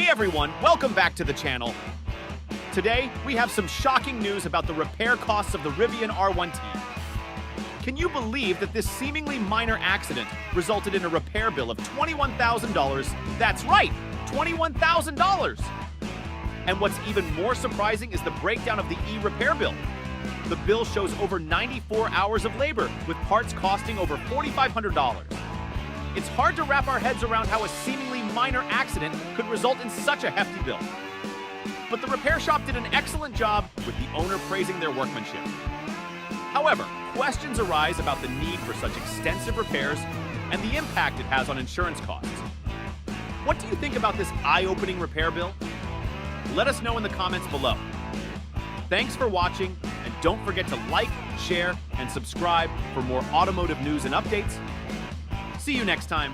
Hey everyone, welcome back to the channel. Today, we have some shocking news about the repair costs of the Rivian R1T. Can you believe that this seemingly minor accident resulted in a repair bill of $21,000? That's right, $21,000! And what's even more surprising is the breakdown of the e-repair bill. The bill shows over 94 hours of labor, with parts costing over $4,500. It's hard to wrap our heads around how a seemingly minor accident could result in such a hefty bill. But the repair shop did an excellent job, with the owner praising their workmanship. However, questions arise about the need for such extensive repairs and the impact it has on insurance costs. What do you think about this eye-opening repair bill? Let us know in the comments below. Thanks for watching, and don't forget to like, share, and subscribe for more automotive news and updates. See you next time.